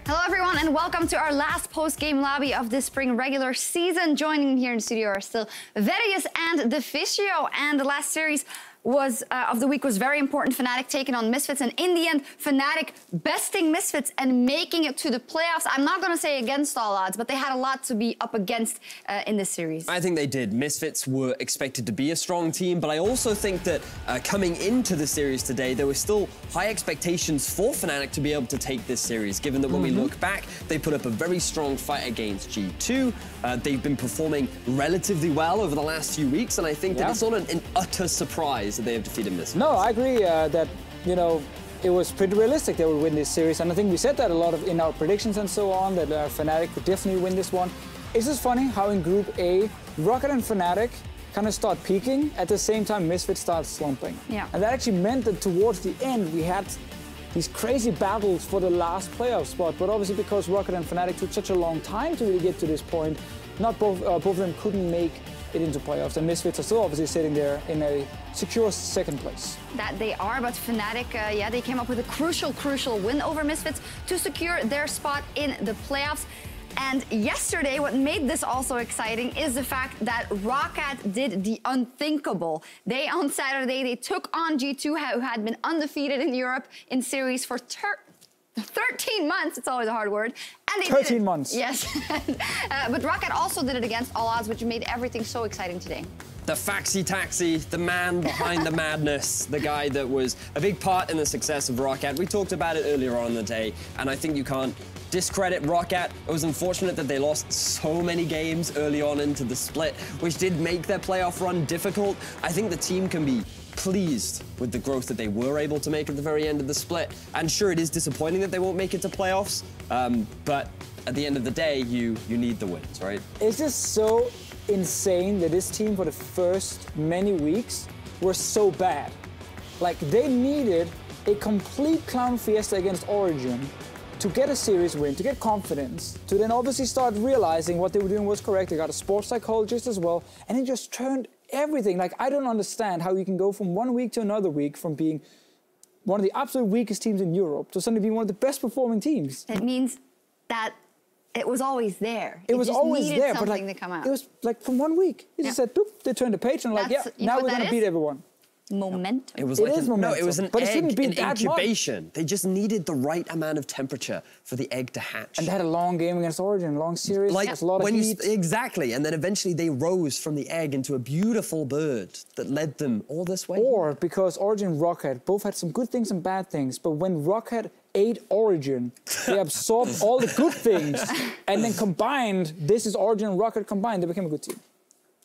Hello everyone and welcome to our last post-game lobby of this spring regular season. Joining me here in the studio are still Vedius and Deficio, and the last series of the week was very important. Fnatic taking on Misfits, and in the end, Fnatic besting Misfits and making it to the playoffs. I'm not going to say against all odds, but they had a lot to be up against in this series. I think they did. Misfits were expected to be a strong team, but I also think that coming into the series today, there were still high expectations for Fnatic to be able to take this series, given that when we look back, they put up a very strong fight against G2. They've been performing relatively well over the last few weeks, and I think that it's not an utter surprise that they have defeated Misfits. No, I agree that, you know, it was pretty realistic they would win this series, and I think we said that a lot in our predictions and so on, that Fnatic could definitely win this one. It's just funny how in Group A, Rocket and Fnatic kind of start peaking, at the same time Misfits start slumping. Yeah. And that actually meant that towards the end we had these crazy battles for the last playoff spot, but obviously because Rocket and Fnatic took such a long time to really get to this point, not both of them couldn't make it into playoffs, and Misfits are still obviously sitting there in a secure second place. That they are, but Fnatic, yeah, they came up with a crucial win over Misfits to secure their spot in the playoffs. And yesterday, what made this also exciting is the fact that Rocket did the unthinkable. On Saturday, they took on G2, who had been undefeated in Europe in series for 13 months, it's always a hard word. And they 13 months. Yes. But Rocket also did it against all odds, which made everything so exciting today. The Faxi Taxi, the man behind the madness, the guy that was a big part in the success of Rocket. We talked about it earlier on in the day, and I think you can't discredit Rocket. It was unfortunate that they lost so many games early on into the split, which did make their playoff run difficult. I think the team can be pleased with the growth that they were able to make at the very end of the split. And sure, it is disappointing that they won't make it to playoffs, but at the end of the day, you need the wins, right? It's just so insane that this team for the first many weeks were so bad. Like, they needed a complete clown fiesta against Origin to get a series win, to get confidence, to then obviously start realizing what they were doing was correct. They got a sports psychologist as well, and it just turned everything. Like, I don't understand how you can go from one week to another week from being one of the absolute weakest teams in Europe to suddenly being one of the best performing teams. It means that it was always there. It was always there, but like, to come out. It was like from 1 week. You just said, boop, they turned the page and like, yeah, now we're gonna beat everyone. Momentum. It was like momentum. No, it was an but egg it shouldn't be in that incubation. much. They just needed the right amount of temperature for the egg to hatch. And they had a long game against Origin, long series, like a lot of heat. Exactly, and then eventually they rose from the egg into a beautiful bird that led them all this way. Or because Origin and Rocket both had some good things and bad things, but when Rocket ate Origin, they absorbed all the good things, and then combined, this is Origin and Rocket combined, they became a good team.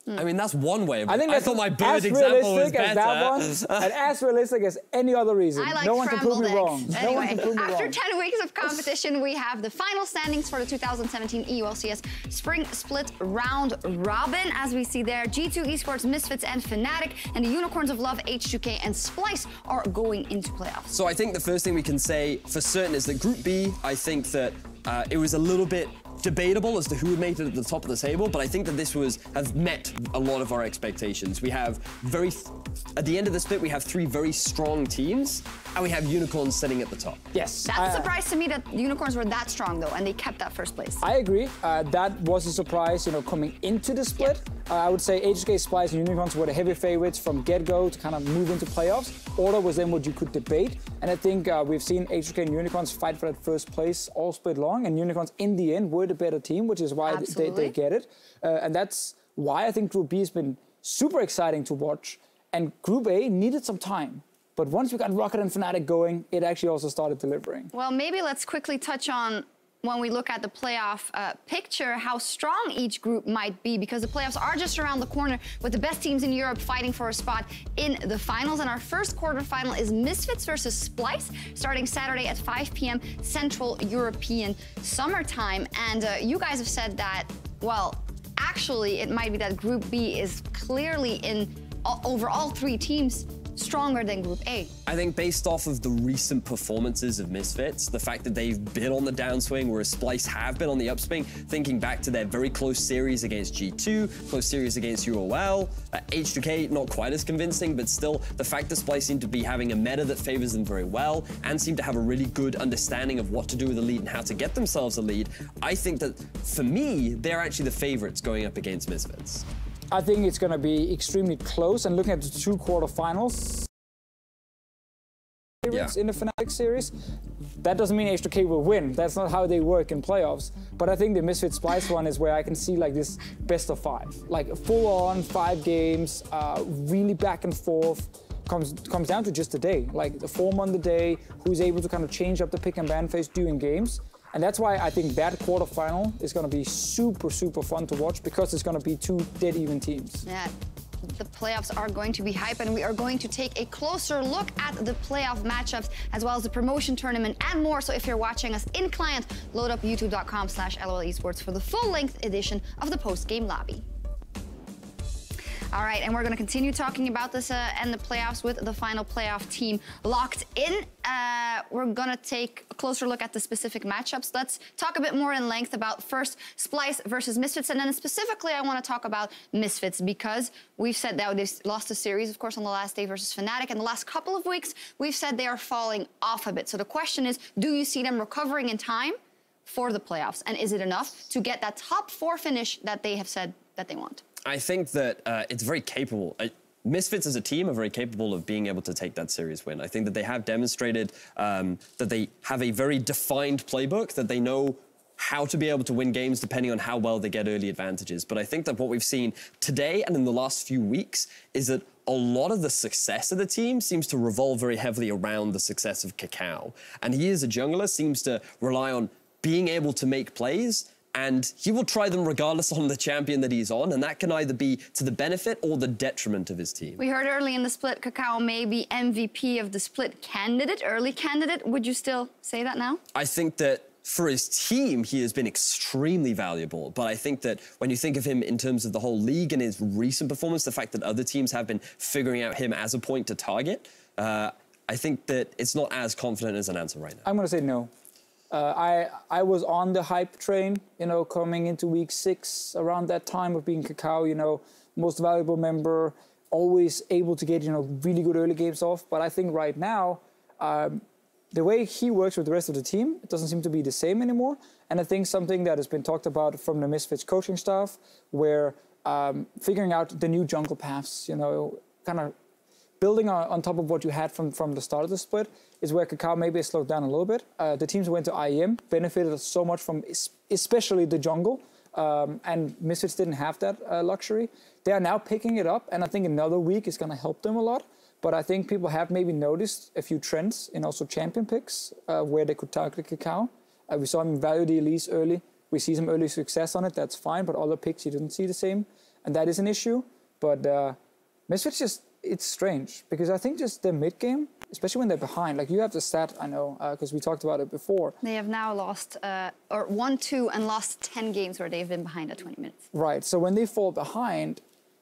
I mean, that's one way of it. I thought my bird as example was realistic as that one, and as realistic as any other reason. I like no one can prove me wrong. Anyway, no one can prove me after wrong. 10 weeks of competition, we have the final standings for the 2017 EULCS Spring Split Round Robin. As we see there, G2, Esports, Misfits, and Fnatic, and the Unicorns of Love, H2K, and Splice are going into playoffs. So I think the first thing we can say for certain is that Group B, I think that it was a little bit debatable as to who would make it at the top of the table, but I think that this has met a lot of our expectations. We have at the end of the split, we have 3 very strong teams, and we have Unicorns sitting at the top. Yes. That's a surprise to me that the Unicorns were that strong, though, and they kept that first place. I agree. That was a surprise, you know, coming into the split. I would say HK, Splice, and Unicorns were the heavy favorites from get-go to kind of move into playoffs. Order was then what you could debate, and I think we've seen HK and Unicorns fight for that first place all split long, and Unicorns in the end were the better team, which is why they get it. And that's why I think Group B has been super exciting to watch, and Group A needed some time. But once we got Rocket and Fnatic going, it actually also started delivering. Well, maybe let's quickly touch on, when we look at the playoff picture, how strong each group might be, because the playoffs are just around the corner with the best teams in Europe fighting for a spot in the finals. And our first quarterfinal is Misfits versus Splice, starting Saturday at 5 p.m. Central European Summertime. And you guys have said that, well, actually, it might be that Group B is clearly over all 3 teams stronger than Group A. I think based off of the recent performances of Misfits, the fact that they've been on the downswing, whereas Splice have been on the upswing, thinking back to their very close series against G2, close series against EULCS, H2K, not quite as convincing, but still, the fact that Splice seem to be having a meta that favors them very well, and seem to have a really good understanding of what to do with the lead and how to get themselves a lead, I think that, for me, they're actually the favorites going up against Misfits. I think it's going to be extremely close, and looking at the 2 quarterfinals in the Fnatic series, that doesn't mean H2K will win. That's not how they work in playoffs. But I think the Misfits Splice one is where I can see like this best of 5, like full on 5 games, really back and forth. Comes down to just the day, like the form on the day, who's able to kind of change up the pick and ban phase during games. And that's why I think that quarterfinal is going to be super, super fun to watch, because it's going to be 2 dead even teams. Yeah, the playoffs are going to be hype, and we are going to take a closer look at the playoff matchups, as well as the promotion tournament and more. So if you're watching us in client, load up youtube.com/LOL Esports for the full-length edition of the post-game lobby. All right, and we're going to continue talking about this and the playoffs with the final playoff team locked in. We're going to take a closer look at the specific matchups. Let's talk a bit more in length about first Splice versus Misfits, and then specifically I want to talk about Misfits, because we've said that they lost a series, of course, on the last day versus Fnatic, and the last couple of weeks we've said they are falling off a bit. So the question is, do you see them recovering in time for the playoffs, and is it enough to get that top 4 finish that they have said that they want? I think that it's very capable. Misfits as a team are very capable of being able to take that series win. I think that they have demonstrated that they have a very defined playbook, that they know how to be able to win games depending on how well they get early advantages. But I think that what we've seen today and in the last few weeks is that a lot of the success of the team seems to revolve very heavily around the success of Kakao. And he, as a jungler, seems to rely on being able to make plays, and he will try them regardless on the champion that he's on, and that can either be to the benefit or the detriment of his team. We heard early in the split, Kakao may be MVP of the split candidate, early candidate. Would you still say that now? I think that for his team, he has been extremely valuable. But I think that when you think of him in terms of the whole league and his recent performance, the fact that other teams have been figuring out him as a point to target, I think that it's not as confident as an answer right now. I'm going to say no. I was on the hype train, you know, coming into week 6, around that time of being Kakao, you know, most valuable member, always able to get, you know, really good early games off. But I think right now, the way he works with the rest of the team, it doesn't seem to be the same anymore. And I think something that has been talked about from the Misfits coaching staff, where figuring out the new jungle paths, you know, kind of building on top of what you had from the start of the split, is where Kakao maybe slowed down a little bit. The teams who went to IEM benefited so much from especially the jungle, and Misfits didn't have that luxury. They are now picking it up, and I think another week is going to help them a lot. But I think people have maybe noticed a few trends in also champion picks where they could target Kakao. We saw him value the Elise early. We see some early success on it, that's fine, but other picks you didn't see the same, and that is an issue. But Misfits just, it's strange, because I think just the mid game, especially when they're behind, like you have the stat, I know, because we talked about it before. They have now lost, or won 2 and lost 10 games where they've been behind at 20 minutes. Right, so when they fall behind,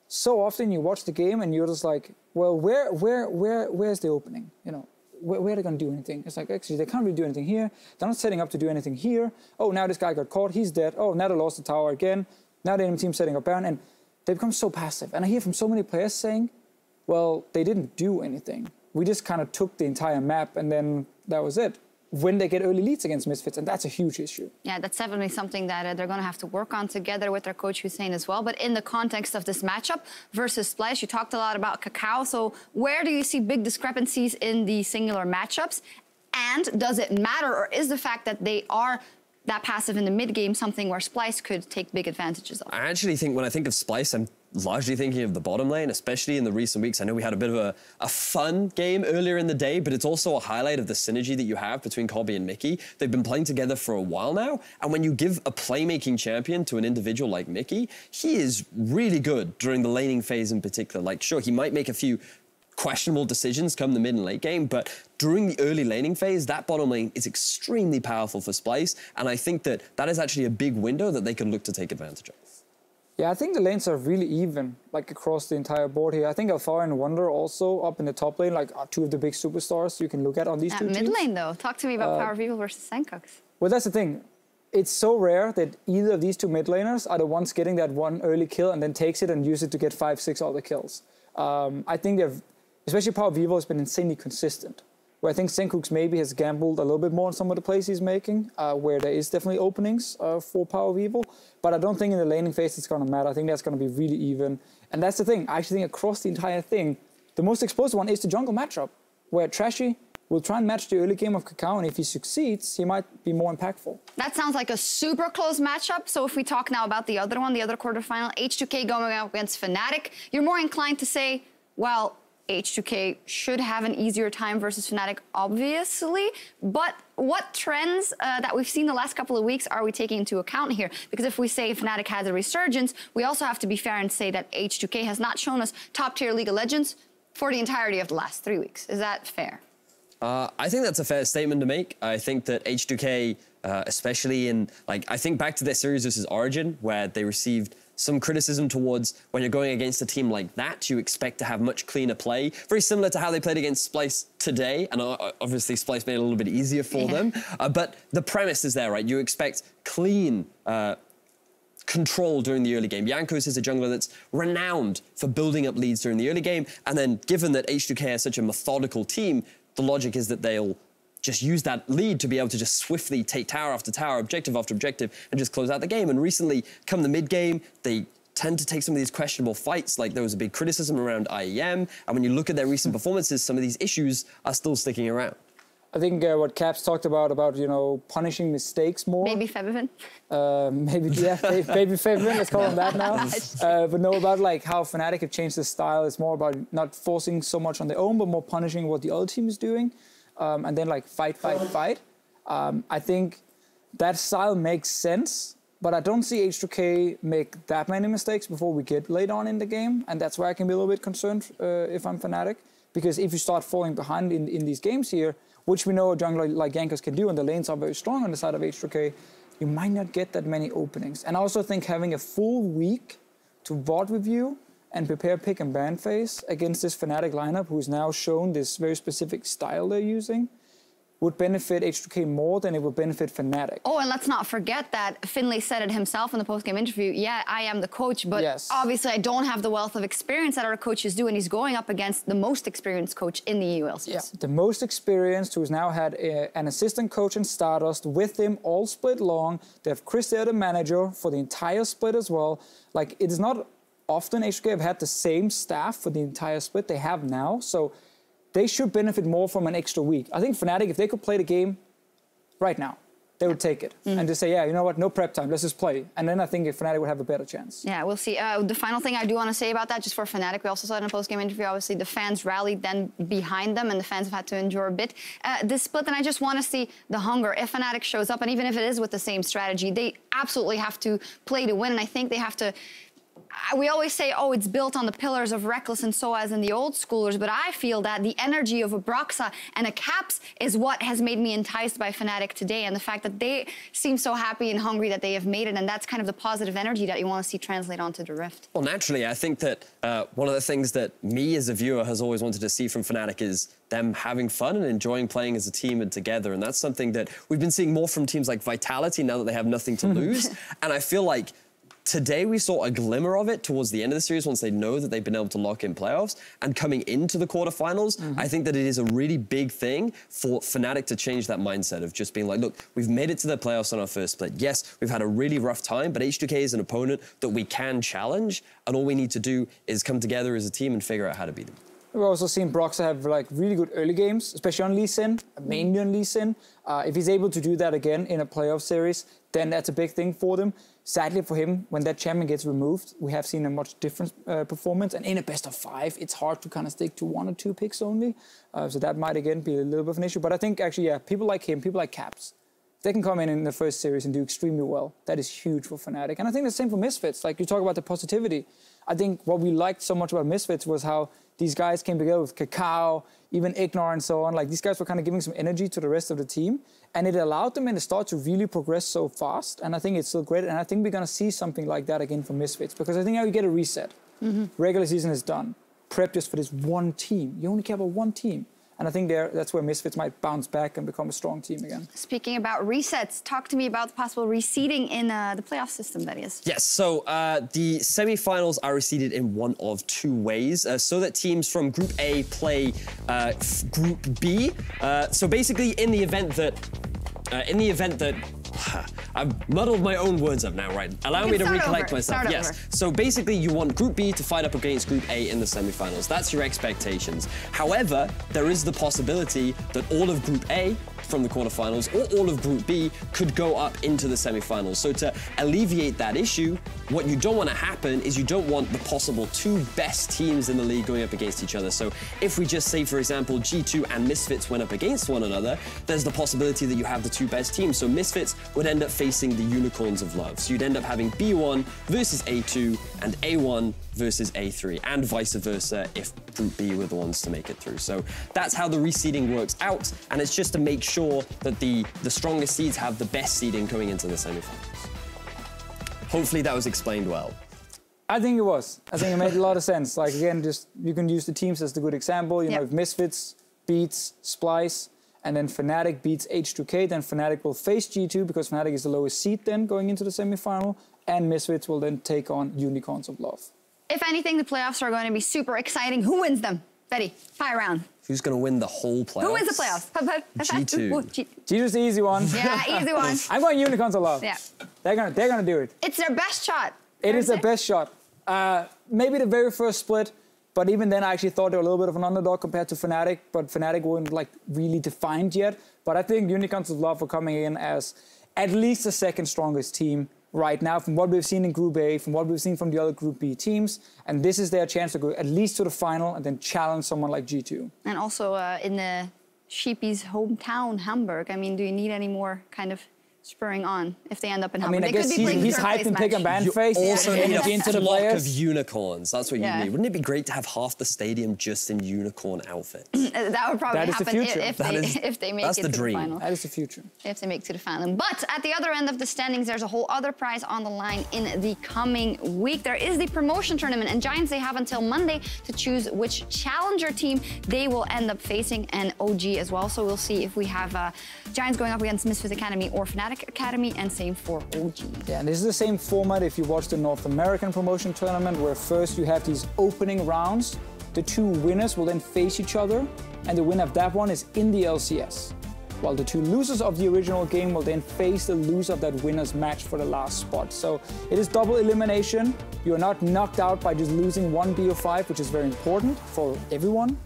so often you watch the game and you're just like, well, where's the opening? You know, where are they going to do anything? It's like, actually, they can't really do anything here. They're not setting up to do anything here. Oh, now this guy got caught, he's dead. Oh, now they lost the tower again. Now the enemy team's setting up Baron, and they become so passive. And I hear from so many players saying, well, they didn't do anything. We just kind of took the entire map and then that was it. When they get early leads against Misfits, and that's a huge issue. Yeah, that's definitely something that they're going to have to work on together with their coach Hussein as well. But in the context of this matchup versus Splice, you talked a lot about Kakao. So where do you see big discrepancies in the singular matchups? And does it matter, or is the fact that they are that passive in the mid game something where Splice could take big advantages of? I actually think when I think of Splice, I'm largely thinking of the bottom lane, especially in the recent weeks. I know we had a bit of a fun game earlier in the day, but it's also a highlight of the synergy that you have between Kobbe and Mickey. They've been playing together for a while now, and when you give a playmaking champion to an individual like Mickey, he is really good during the laning phase in particular. Like, sure, he might make a few questionable decisions come the mid and late game, but during the early laning phase, that bottom lane is extremely powerful for Splice, and I think that that is actually a big window that they can look to take advantage of. Yeah, I think the lanes are really even, like across the entire board here. I think Alpha and Wonder also up in the top lane, like are two of the big superstars you can look at on these two teams. Mid lane, though. Talk to me about Power Vivo versus Sjokz. Well, that's the thing. It's so rare that either of these two mid laners are the ones getting that one early kill and then takes it and use it to get 5-6 other kills. I think especially Power Vivo has been insanely consistent. Where I think Sjokz maybe has gambled a little bit more on some of the plays he's making, where there is definitely openings for Power Vivo. But I don't think in the laning phase it's going to matter. I think that's going to be really even. And that's the thing. I actually think across the entire thing, the most explosive one is the jungle matchup, where Trashy will try and match the early game of Kakao, and if he succeeds, he might be more impactful. That sounds like a super close matchup. So if we talk now about the other one, the other quarterfinal, H2K going up against Fnatic, you're more inclined to say, well, H2K should have an easier time versus Fnatic, obviously. But what trends that we've seen the last couple of weeks are we taking into account here? Because if we say Fnatic has a resurgence, we also have to be fair and say that H2K has not shown us top-tier League of Legends for the entirety of the last 3 weeks. Is that fair? I think that's a fair statement to make. I think that H2K, especially in, I think back to their series versus Origin, where they received some criticism towards when you're going against a team like that, you expect to have much cleaner play. Very similar to how they played against Splice today, and obviously Splice made it a little bit easier for them. But the premise is there, right? You expect clean control during the early game. Jankos is a jungler that's renowned for building up leads during the early game, and then given that H2K is such a methodical team, the logic is that they'll just use that lead to be able to just swiftly take tower after tower, objective after objective, and just close out the game. And recently, come the mid game, they tend to take some of these questionable fights. Like there was a big criticism around IEM, and when you look at their recent performances, some of these issues are still sticking around. I think what Caps talked about punishing mistakes more. Maybe Fevivin. Maybe Fevivin, let's call him that now. But no, about how Fnatic have changed the style. It's more about not forcing so much on their own, but more punishing what the other team is doing. And then fight. I think that style makes sense, but I don't see H2K make that many mistakes before we get late on in the game. And that's where I can be a little bit concerned if I'm Fnatic. Because if you start falling behind in these games here, which we know a jungler like Jankos can do, and the lanes are very strong on the side of H2K, you might not get that many openings. And I also think having a full week to VOD review and prepare pick and ban phase against this Fnatic lineup, who's now shown this very specific style they're using, would benefit H2K more than it would benefit Fnatic. Oh, and let's not forget that Finlay said it himself in the post-game interview. Yeah, I am the coach, but obviously I don't have the wealth of experience that our coaches do, and he's going up against the most experienced coach in the EULCS. Yeah, the most experienced, who's now had an assistant coach in Stardust with him all split long. They have Chris there, the manager, for the entire split as well. It is not often H2K have had the same staff for the entire split they have now, so they should benefit more from an extra week. I think Fnatic, if they could play the game right now, they would take it and just say, yeah, you know what, no prep time, let's just play. And then I think Fnatic would have a better chance. Yeah, we'll see. The final thing I do want to say about that, just for Fnatic, we also saw it in a post-game interview, obviously the fans rallied then behind them, and the fans have had to endure a bit. This split, and I just want to see the hunger. If Fnatic shows up, and even if it is with the same strategy, they absolutely have to play to win, and I think they have to... We always say, oh, it's built on the pillars of Reckless and Soaz and the old schoolers, but I feel that the energy of a Broxa and a Caps is what has made me enticed by Fnatic today, and the fact that they seem so happy and hungry that they have made it, and that's kind of the positive energy that you want to see translate onto the Rift. Well, naturally, I think that one of the things that me as a viewer has always wanted to see from Fnatic is them having fun and enjoying playing as a team and together, and that's something that we've been seeing more from teams like Vitality now that they have nothing to lose, and I feel like today we saw a glimmer of it towards the end of the series once they know that they've been able to lock in playoffs, and coming into the quarterfinals, I think that it is a really big thing for Fnatic to change that mindset of just being like, look, we've made it to the playoffs on our first split. Yes, we've had a really rough time, but H2K is an opponent that we can challenge, and all we need to do is come together as a team and figure out how to beat them. We've also seen Broxa have really good early games, especially on Lee Sin, mainly on Lee Sin. If he's able to do that again in a playoff series, then that's a big thing for them. Sadly for him, when that champion gets removed, we have seen a much different performance. And in a best of 5, it's hard to kind of stick to 1 or 2 picks only. So that might again be a little bit of an issue. But I think actually, yeah, people like him, people like Caps, they can come in the first series and do extremely well. That is huge for Fnatic. And I think the same for Misfits. Like you talk about the positivity. I think what we liked so much about Misfits was how these guys came together with Kakao, even Ignor and so on. Like, these guys were kind of giving some energy to the rest of the team. And it allowed them in the start to really progress so fast. And I think it's still great. And I think we're going to see something like that again from Misfits. Because I think now you get a reset. Regular season is done. Prep just for this one team. You only care about one team. And I think that's where Misfits might bounce back and become a strong team again. Speaking about resets, talk to me about the possible reseeding in the playoff system, Vedius. Yes, so the semi-finals are reseeded in one of two ways, so that teams from Group A play Group B. So basically, in the event that I've muddled my own words up now, right? Allow me to recollect myself. Yes. So basically, you want Group B to fight up against Group A in the semi-finals. That's your expectations. However, there is the possibility that all of Group A from the quarterfinals or all of Group B could go up into the semi-finals. So to alleviate that issue, what you don't want to happen is you don't want the possible two best teams in the league going up against each other. So if we just say, for example, G2 and Misfits went up against one another, there's the possibility that you have the two best teams. So Misfits would end up facing the Unicorns of Love. So you'd end up having B1 versus A2 and A1 versus A3, and vice versa if Group B were the ones to make it through. So that's how the reseeding works out, and it's just to make sure that the strongest seeds have the best seeding going into the semi-finals. Hopefully that was explained well. I think it was. I think it made a lot of sense. Like, again, just you can use the teams as the good example. You know, if Misfits beats Splice, and then Fnatic beats H2K, then Fnatic will face G2 because Fnatic is the lowest seed then going into the semi-final, and Misfits will then take on Unicorns of Love. If anything, the playoffs are going to be super exciting. Who wins them? Betty, fire round. Who's going to win the whole playoffs? Who wins the playoffs? G2. G2's the easy one. Yeah, easy one. I'm going Unicorns of Love. Yeah. They're gonna do it. It's their best shot. It is their best shot. Maybe the very first split, but even then I actually thought they were a little bit of an underdog compared to Fnatic, but Fnatic weren't like really defined yet. But I think Unicorns of Love are coming in as at least the second strongest team right now, from what we've seen in Group A, from what we've seen from the other Group B teams. And this is their chance to go at least to the final and then challenge someone like G2. And also in the Sheepy's hometown, Hamburg, I mean, do you need any more kind of spurring on if they end up in Hamburg? I mean, I guess he's hyped and pick and ban face. You also need a flock of unicorns. That's what you need. Wouldn't it be great to have half the stadium just in unicorn outfits? That would probably happen if they make it to the final. That is the future. If they make it to the final. But at the other end of the standings, there's a whole other prize on the line in the coming week. There is the promotion tournament, and Giants, they have until Monday to choose which challenger team they will end up facing, and OG as well. So we'll see if we have Giants going up against Misfits Academy or Fnatic Academy, and same for OG. Yeah, and this is the same format if you watch the North American promotion tournament, where first you have these opening rounds. The two winners will then face each other, and the winner of that one is in the LCS. While the two losers of the original game will then face the loser of that winner's match for the last spot. So it is double elimination. You are not knocked out by just losing one BO5, which is very important for everyone.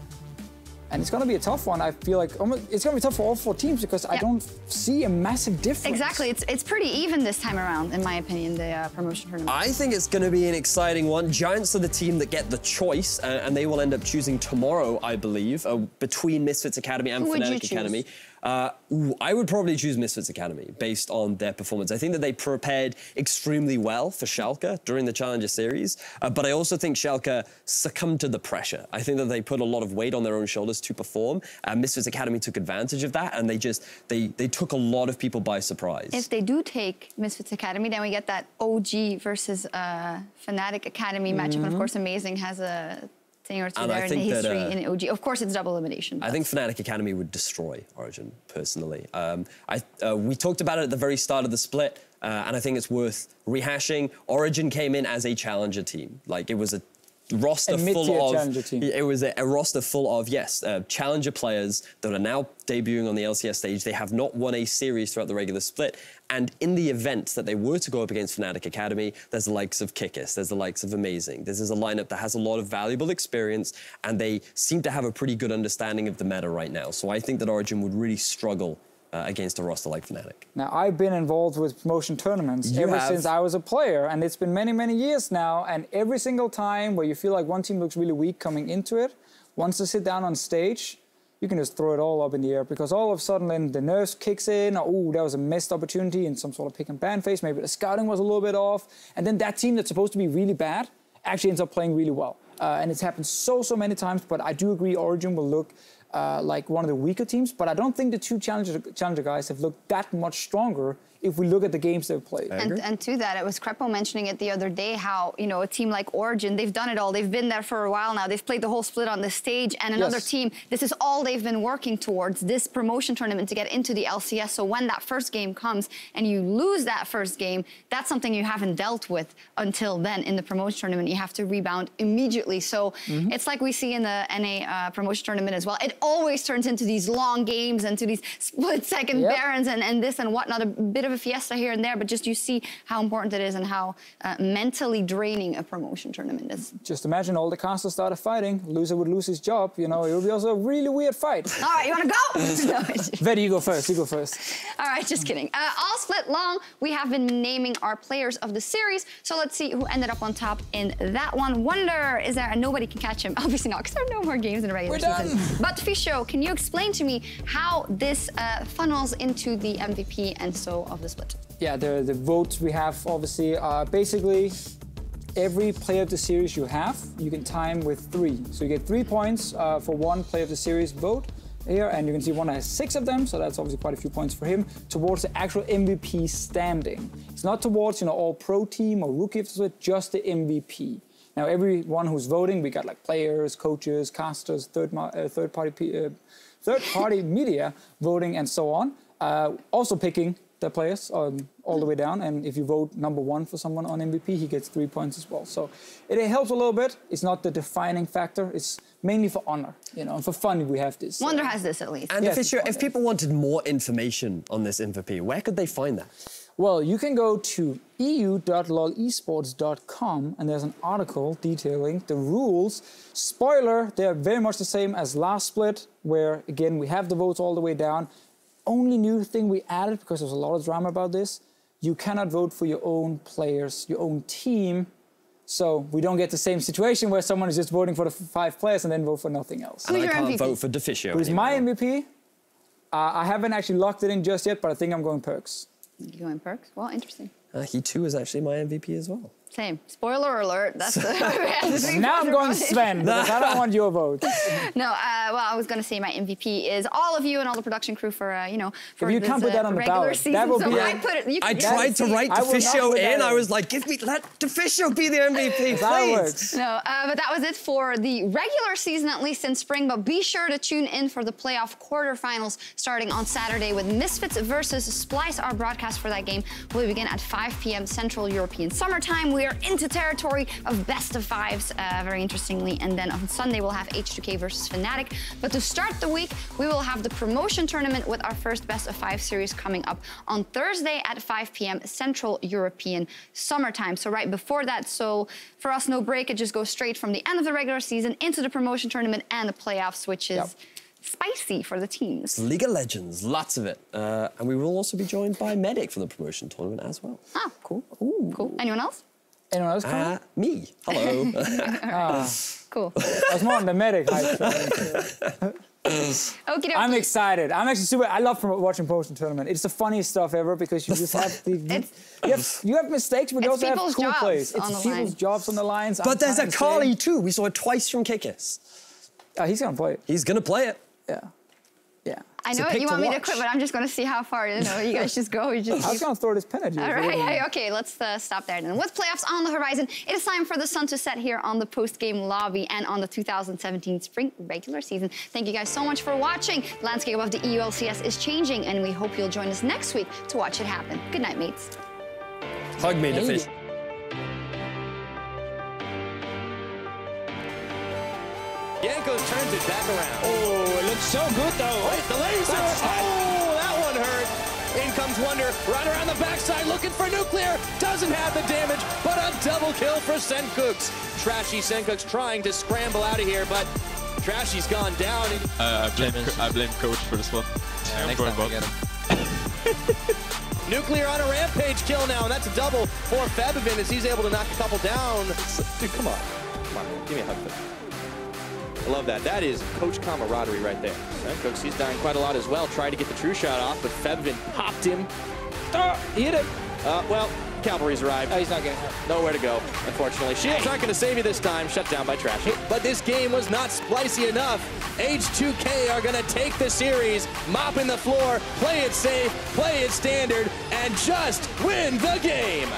And it's going to be a tough one. I feel like it's going to be tough for all four teams because I don't see a massive difference. Exactly. It's pretty even this time around, in my opinion, the promotion tournament. I think it's going to be an exciting one. Giants are the team that get the choice, and they will end up choosing tomorrow, I believe, between Misfits Academy and Fnatic Academy. I would probably choose Misfits Academy based on their performance. I think that they prepared extremely well for Schalke during the Challenger Series, but I also think Schalke succumbed to the pressure. I think that they put a lot of weight on their own shoulders to perform. Misfits Academy took advantage of that, and they took a lot of people by surprise. If they do take Misfits Academy, then we get that OG versus Fnatic Academy matchup, and of course, Amazing has a thing or two there in the history in OG. Of course, it's double elimination. I think Fnatic Academy would destroy Origin, personally. We talked about it at the very start of the split, and I think it's worth rehashing. Origin came in as a challenger team. Like, it was a roster full of it was a roster full of challenger players that are now debuting on the LCS stage. They have not won a series throughout the regular split, and in the event that they were to go up against Fnatic Academy, there's the likes of Kikis, there's the likes of Amazing. This is a lineup that has a lot of valuable experience, and they seem to have a pretty good understanding of the meta right now. So I think that Origin would really struggle against a roster like Fnatic. Now, I've been involved with promotion tournaments ever since I was a player, and it's been many, many years now, and every single time where you feel like one team looks really weak coming into it, once they sit down on stage, you can just throw it all up in the air, because all of a sudden then the nerves kicks in, or ooh, that was a missed opportunity in some sort of pick and ban phase, maybe the scouting was a little bit off, and then that team that's supposed to be really bad actually ends up playing really well. And it's happened so many times, but I do agree Origin will look like one of the weaker teams, but I don't think the two challenger guys have looked that much stronger if we look at the games they've played. And to that, it was Crepo mentioning it the other day, how, you know, a team like Origin, they've done it all. They've been there for a while now. They've played the whole split on the stage, and another team, this is all they've been working towards, this promotion tournament to get into the LCS. So when that first game comes and you lose that first game, that's something you haven't dealt with until then in the promotion tournament. You have to rebound immediately. So it's like we see in the NA promotion tournament as well. It always turns into these long games and to these split-second barons and this and whatnot, a bit of a fiesta here and there, but just you see how important it is and how mentally draining a promotion tournament is. Just imagine all the casters started fighting. Loser would lose his job. You know, it would be also a really weird fight. All right, you want to go? No, Vedi, you go first. You go first. All right, just kidding. All split long, we have been naming our players of the series. So let's see who ended up on top in that one. Wonder, is there? And nobody can catch him. Obviously not, because there are no more games in the regular season. But Deficio, can you explain to me how this funnels into the MVP and so of the split? Yeah, the votes we have obviously are basically every player of the series you have, you can time with 3. So you get 3 points for one player of the series vote here, and you can see one has 6 of them, so that's obviously quite a few points for him, towards the actual MVP standing. It's not towards, you know, all pro team or rookie, it's just the MVP. Now, everyone who's voting, we got like players, coaches, casters, third-party media voting, and so on. Also picking the players all the way down, and if you vote number 1 for someone on MVP, he gets 3 points as well. So it helps a little bit. It's not the defining factor. It's mainly for honor, you know, and for fun we have this. Wonder has this at least. And Deficio, if people wanted more information on this MVP, where could they find that? Well, you can go to eu.lolesports.com, and there's an article detailing the rules. Spoiler, they're very much the same as last split, where, again, we have the votes all the way down. Only new thing we added, because there's a lot of drama about this, you cannot vote for your own players, your own team, so we don't get the same situation where someone is just voting for the 5 players and then vote for nothing else. And I can't vote for Deficio. Who's my MVP? I haven't actually locked it in just yet, but I think I'm going Perks. You going Perks? Well, interesting. He too is actually my MVP as well. Same. Spoiler alert. That's the now I'm going Sven, because I don't want your vote. No, well, I was going to say my MVP is all of you and all the production crew for, you know, for if you can't put that on the regular ballot, season. that will be I tried to write Deficio in. I was like, let Deficio be the MVP, please. No, but that was it for the regular season, at least in spring. But be sure to tune in for the playoff quarterfinals starting on Saturday with Misfits versus Splice. Our broadcast for that game will begin at 5 p.m. Central European Summertime. We are into territory of best of 5s, very interestingly. And then on Sunday, we'll have H2K versus Fnatic. But to start the week, we will have the promotion tournament with our first best of 5 series coming up on Thursday at 5 p.m. Central European Summertime. So right before that, so for us, no break. It just goes straight from the end of the regular season into the promotion tournament and the playoffs, which is spicy for the teams. League of Legends, lots of it. And we will also be joined by Medic from the promotion tournament as well. Ah, cool. Ooh. Cool. Anyone else? Anyone else coming? Me. Hello. Cool. I was more on the Medic hype. I'm excited. I'm actually super. I love watching promotion tournament. It's the funniest stuff ever because you just have you have mistakes, but you also have cool plays. It's people's jobs on the lines. But there's a Kali too. We saw it twice from Kikis. He's gonna play it. He's gonna play it. Yeah. Yeah. I know you want me to quit, but I'm just going to see how far you guys just go. I was going to throw this pen at you. All right. Okay, let's stop there then. With playoffs on the horizon, it is time for the sun to set here on the post-game lobby and on the 2017 spring regular season. Thank you guys so much for watching. The landscape of the EULCS is changing, and we hope you'll join us next week to watch it happen. Good night, mates. Hug me, Deficio. Jankos turns it back around. Oh, it looks so good, though. Wait, the laser! Oh, that one hurt. In comes Wonder, right around the backside, looking for Nuclear. Doesn't have the damage, but a double kill for Sjokz. Trashy Sjokz trying to scramble out of here, but Trashy's gone down. I blame Coach for this one. Yeah, I'm going bot. Nuclear on a rampage kill now, and that's a double for Febvin as he's able to knock a couple down. Dude, come on. Come on, give me a hug. I love that. That is coach camaraderie right there. Sjokz, he's dying quite a lot as well. Tried to get the true shot off, but Febvin popped him. He hit it. Well, Cavalry's arrived. Oh, he's not getting hurt. Nowhere to go, unfortunately. Shields aren't going to save you this time. Shut down by Trashy. But this game was not splicey enough. H2K are going to take the series, mopping the floor, play it safe, play it standard, and just win the game.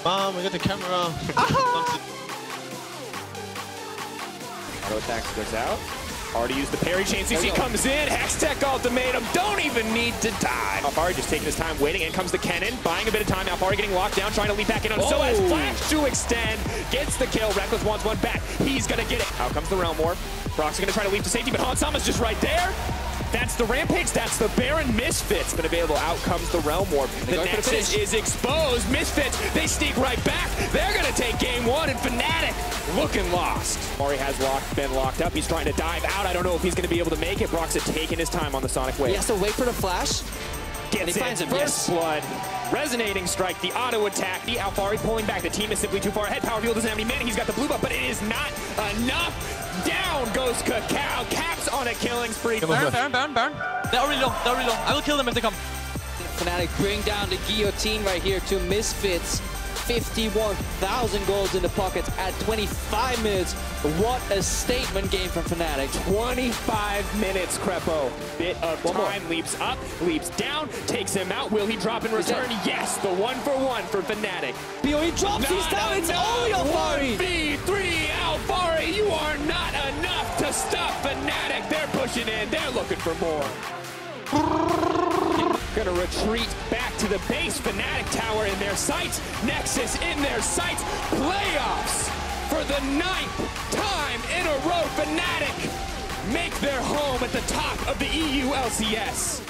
Mom, we got the camera. Auto attacks goes out. Already used the parry chain. CC comes in. Hextech ultimatum. Don't even need to die. Alfari just taking his time waiting. In comes the Kennen. Buying a bit of time. Alfari getting locked down. Trying to leap back in on So as Flash to extend. Gets the kill. Reckless wants one back. He's going to get it. Out comes the Realm War. Brock's going to try to leap to safety, but Hansama's just right there. That's the Rampage, that's the Baron Misfits. Been available, out comes the Realm Warp. The Nexus is exposed. Misfits, they sneak right back. They're gonna take game one, and Fnatic looking lost. Mari has been locked up. He's trying to dive out. I don't know if he's gonna be able to make it. Brock's taking his time on the Sonic Wave. He has to wait for the flash. Gets it. First blood. Resonating strike, the auto attack, the Alfari pulling back. The team is simply too far ahead. Power Field doesn't have any mana. He's got the blue buff, but it is not enough. Down goes Cacao. Caps on a killing spree. Baron. They're already low. I will kill them if they come. Fnatic bring down the guillotine right here to Misfits. 51,000 goals in the pockets at 25 minutes. What a statement game from Fnatic. 25 minutes, Crepo. Bit of time, leaps up, leaps down, takes him out. Will he drop in return? Yes, the 1-for-1 for Fnatic. He drops, he's down, it's only Alfari. 1v3, Alfari, you are not enough to stop Fnatic. They're pushing in, they're looking for more. Gonna retreat back to the base. Fnatic tower in their sights. Nexus in their sights. Playoffs for the 9th time in a row. Fnatic make their home at the top of the EULCS.